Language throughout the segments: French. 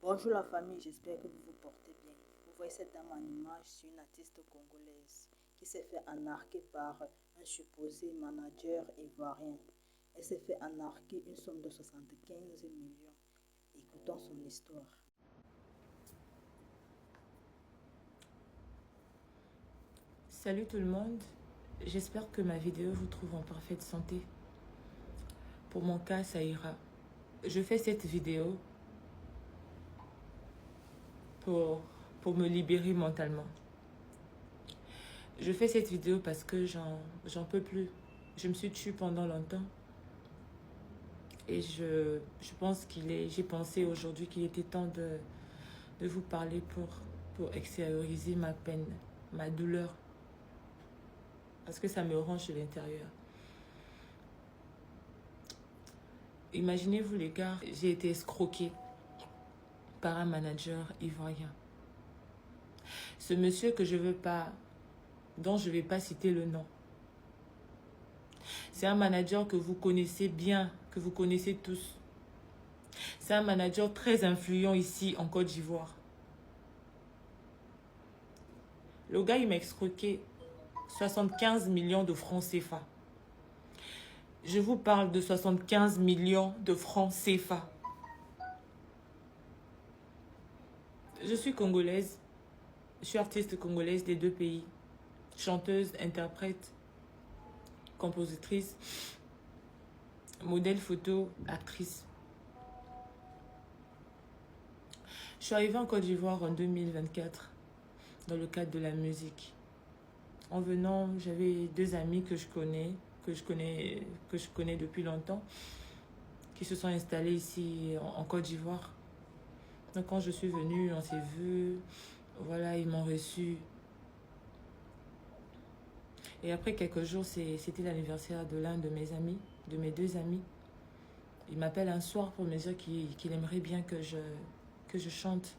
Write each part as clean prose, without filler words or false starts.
Bonjour la famille, j'espère que vous vous portez bien. Vous voyez cette dame en image, c'est une artiste congolaise qui s'est fait anarquer par un supposé manager ivoirien. Elle s'est fait anarquer une somme de 75 millions. Écoutons son histoire. Salut tout le monde, j'espère que ma vidéo vous trouve en parfaite santé. Pour mon cas, ça ira. Je fais cette vidéo pour me libérer mentalement. Je fais cette vidéo parce que j'en peux plus. Je me suis tue pendant longtemps. Et je pense j'ai pensé aujourd'hui qu'il était temps de vous parler pour extérioriser ma peine, ma douleur. Parce que ça me ronge de l'intérieur. Imaginez-vous les gars, j'ai été escroquée par un manager ivoirien. Ce monsieur que je veux pas, dont je ne vais pas citer le nom. C'est un manager que vous connaissez bien, que vous connaissez tous. C'est un manager très influent ici en Côte d'Ivoire. Le gars, il m'a escroqué 75 millions de francs CFA. Je vous parle de 75 millions de francs CFA. Je suis congolaise. Je suis artiste congolaise des deux pays. Chanteuse, interprète, compositrice, modèle photo, actrice. Je suis arrivée en Côte d'Ivoire en 2024 dans le cadre de la musique. En venant, j'avais deux amis que je connais depuis longtemps, qui se sont installés ici en Côte d'Ivoire. Donc quand je suis venue, on s'est vus, voilà, ils m'ont reçu. Et après quelques jours, c'était l'anniversaire de l'un de mes amis, de mes deux amis. Il m'appelle un soir pour me dire qu'il aimerait bien que je chante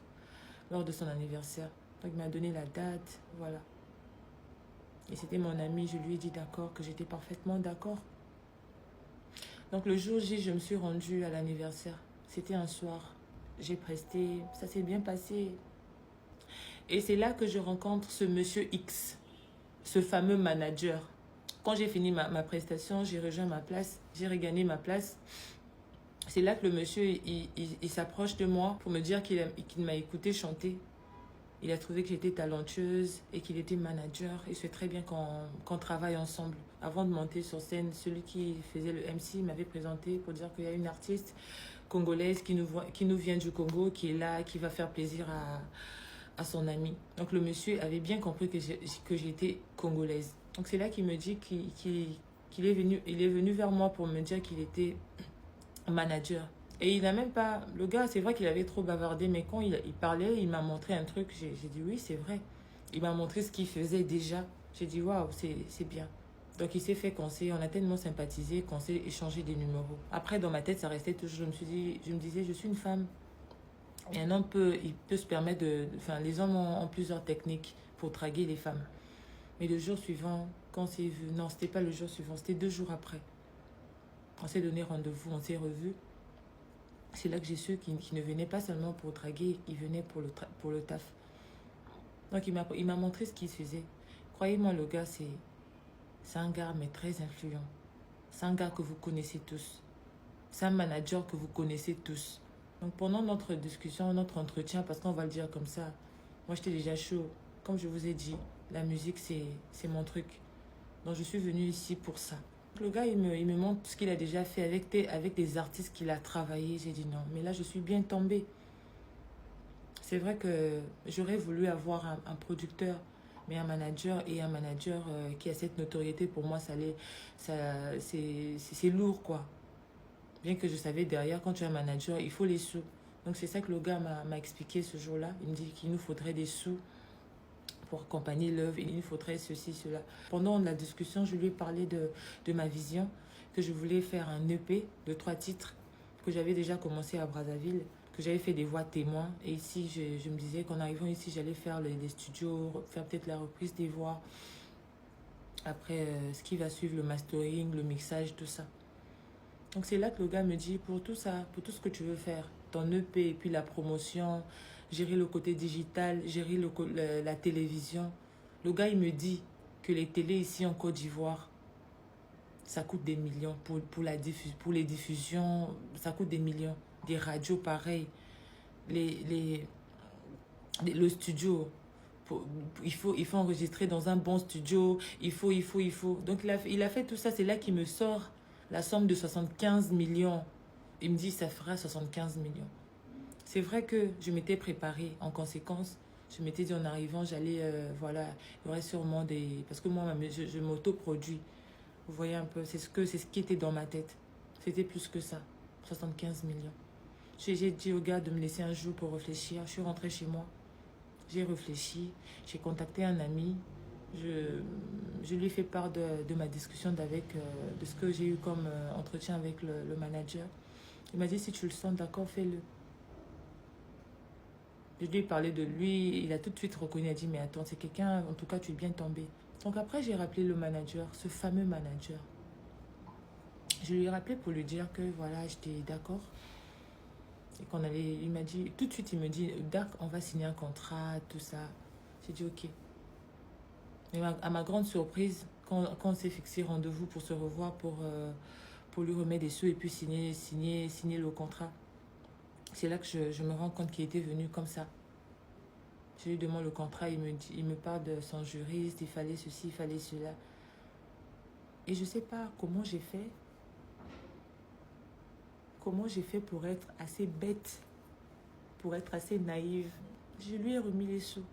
lors de son anniversaire. Donc il m'a donné la date, voilà. Et c'était mon ami, je lui ai dit d'accord, que j'étais parfaitement d'accord. Donc le jour J, je me suis rendue à l'anniversaire. C'était un soir. J'ai presté, ça s'est bien passé. Et c'est là que je rencontre ce monsieur X, ce fameux manager. Quand j'ai fini ma prestation, j'ai rejoint ma place, j'ai regagné ma place. C'est là que le monsieur, il s'approche de moi pour me dire qu'il m'a écouté chanter. Il a trouvé que j'étais talentueuse et qu'il était manager. Il sait très bien qu'on travaille ensemble. Avant de monter sur scène, celui qui faisait le MC m'avait présenté pour dire qu'il y a une artiste congolaise qui nous vient du Congo, qui est là, qui va faire plaisir à son ami. Donc le monsieur avait bien compris que j'étais congolaise. Donc c'est là qu'il me dit qu'il est venu vers moi pour me dire qu'il était manager. Et il n'a même pas... Le gars, c'est vrai qu'il avait trop bavardé, mais quand il parlait, il m'a montré un truc. J'ai dit oui, c'est vrai. Il m'a montré ce qu'il faisait déjà. J'ai dit waouh, c'est bien. Donc il s'est fait conseiller, on a tellement sympathisé qu'on s'est échangé des numéros. Après, dans ma tête, ça restait toujours... Je me disais, je suis une femme. Et un homme il peut se permettre de... Enfin, les hommes ont plusieurs techniques pour draguer les femmes. Mais le jour suivant, quand on s'est vu... Non, c'était pas le jour suivant, c'était 2 jours après. On s'est donné rendez-vous, on s'est revus. C'est là que j'ai su qu'il ne venait pas seulement pour draguer, il venait pour le taf. Donc il m'a montré ce qu'il faisait. Croyez-moi, le gars, c'est un gars, mais très influent. C'est un gars que vous connaissez tous. C'est un manager que vous connaissez tous. Donc pendant notre discussion, notre entretien, parce qu'on va le dire comme ça, moi j'étais déjà chaud. Comme je vous ai dit, la musique, c'est mon truc. Donc je suis venue ici pour ça. Le gars, il me montre ce qu'il a déjà fait avec des artistes qu'il a travaillé. J'ai dit non, mais là, je suis bien tombée. C'est vrai que j'aurais voulu avoir un producteur, mais un manager qui a cette notoriété, pour moi, c'est lourd, quoi. Bien que je savais derrière, quand tu es un manager, il faut les sous. Donc c'est ça que le gars m'a expliqué ce jour-là. Il me dit qu'il nous faudrait des sous pour accompagner l'œuvre, il nous faudrait ceci, cela. Pendant la discussion, je lui ai parlé de ma vision, que je voulais faire un EP de 3 titres, que j'avais déjà commencé à Brazzaville, que j'avais fait des voix témoins. Et ici, je me disais qu'en arrivant ici, j'allais faire les studios, faire peut-être la reprise des voix. Après, ce qui va suivre, le mastering, le mixage, tout ça. Donc c'est là que le gars me dit, pour tout ça, pour tout ce que tu veux faire, ton EP et puis la promotion, gérer le côté digital, gérer la télévision. Le gars, il me dit que les télés ici en Côte d'Ivoire, ça coûte des millions pour les diffusions, ça coûte des millions. Des radios, pareil. Le studio, il faut enregistrer dans un bon studio, il faut. Donc il a fait tout ça, c'est là qu'il me sort la somme de 75 millions. Il me dit, ça fera 75 millions. C'est vrai que je m'étais préparée en conséquence. Je m'étais dit en arrivant, j'allais, voilà, il y aurait sûrement des... Parce que moi, je m'autoproduis. Vous voyez un peu, c'est ce qui était dans ma tête. C'était plus que ça, 75 millions. J'ai dit au gars de me laisser un jour pour réfléchir. Je suis rentrée chez moi. J'ai réfléchi. J'ai contacté un ami. Je lui ai fait part de ma discussion de ce que j'ai eu comme entretien avec le manager. Il m'a dit, si tu le sens d'accord, fais-le. Je lui ai parlé de lui. Il a tout de suite reconnu. Il a dit, mais attends, c'est quelqu'un, en tout cas, tu es bien tombé. Donc après, j'ai rappelé le manager, ce fameux manager. Je lui ai rappelé pour lui dire que voilà, j'étais d'accord. Et qu'on allait, il m'a dit, tout de suite, il me dit, d'accord, on va signer un contrat, tout ça. J'ai dit, ok. Mais à ma grande surprise, quand on s'est fixé rendez-vous pour se revoir, pour lui remettre des sous et puis signer le contrat, c'est là que je me rends compte qu'il était venu comme ça. Je lui demande le contrat, il me parle de son juriste, il fallait ceci, il fallait cela. Et je ne sais pas comment j'ai fait. Comment j'ai fait pour être assez bête, pour être assez naïve. Je lui ai remis les sous.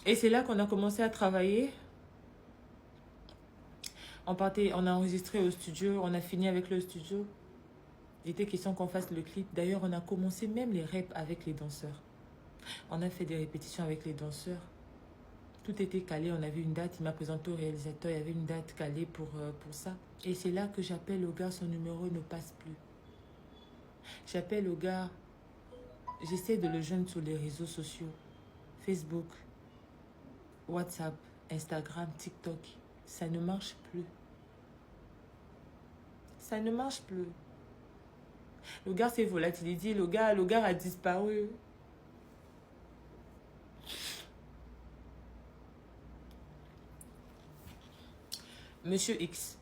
Et c'est là qu'on a commencé à travailler. On a enregistré au studio, on a fini avec le studio. Il était question qu'on fasse le clip. D'ailleurs, on a commencé même les reps avec les danseurs. On a fait des répétitions avec les danseurs. Tout était calé, on avait une date. Il m'a présenté au réalisateur, il y avait une date calée pour ça. Et c'est là que j'appelle le gars, son numéro ne passe plus. J'appelle le gars, j'essaie de le joindre sur les réseaux sociaux. Facebook, WhatsApp, Instagram, TikTok. Ça ne marche plus. Ça ne marche plus. Le gars s'est volatilisé, le gars a disparu. Monsieur X,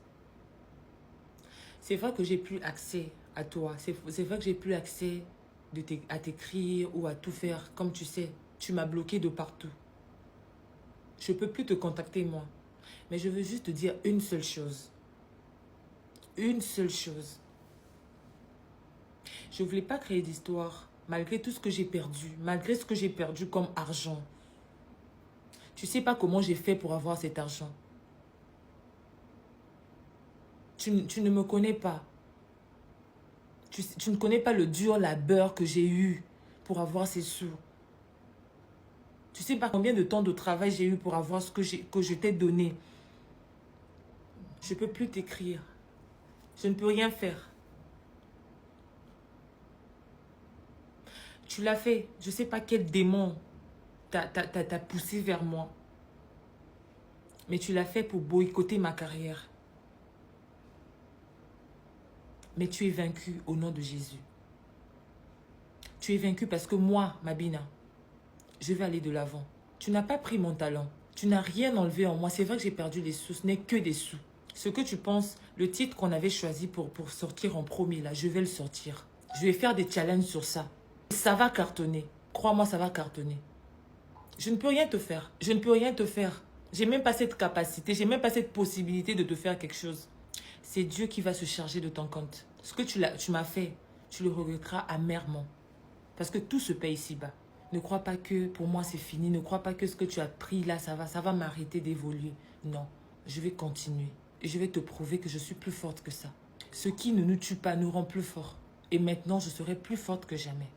c'est vrai que j'ai plus accès à toi. C'est vrai que j'ai plus accès à t'écrire ou à tout faire. Comme tu sais, tu m'as bloqué de partout. Je ne peux plus te contacter, moi. Mais je veux juste te dire une seule chose. Une seule chose. Je ne voulais pas créer d'histoire, malgré tout ce que j'ai perdu, malgré ce que j'ai perdu comme argent. Tu ne sais pas comment j'ai fait pour avoir cet argent. Tu ne me connais pas. Tu ne connais pas le dur labeur que j'ai eu pour avoir ces sous. Tu ne sais pas combien de temps de travail j'ai eu pour avoir ce que je t'ai donné. Je ne peux plus t'écrire. Je ne peux rien faire. Tu l'as fait. Je ne sais pas quel démon t'a poussé vers moi. Mais tu l'as fait pour boycotter ma carrière. Mais tu es vaincu au nom de Jésus. Tu es vaincu parce que moi, Mabina, je vais aller de l'avant. Tu n'as pas pris mon talent. Tu n'as rien enlevé en moi. C'est vrai que j'ai perdu les sous. Ce n'est que des sous. Ce que tu penses, le titre qu'on avait choisi pour sortir en premier, là, je vais le sortir. Je vais faire des challenges sur ça. Ça va cartonner. Crois-moi, ça va cartonner. Je ne peux rien te faire. Je ne peux rien te faire. J'ai même pas cette capacité. J'ai même pas cette possibilité de te faire quelque chose. C'est Dieu qui va se charger de ton compte. Ce que tu m'as fait, tu le regretteras amèrement. Parce que tout se paye ici-bas. Ne crois pas que pour moi c'est fini. Ne crois pas que ce que tu as pris là, ça va m'arrêter d'évoluer. Non, je vais continuer. Et je vais te prouver que je suis plus forte que ça. Ce qui ne nous tue pas nous rend plus forts. Et maintenant, je serai plus forte que jamais.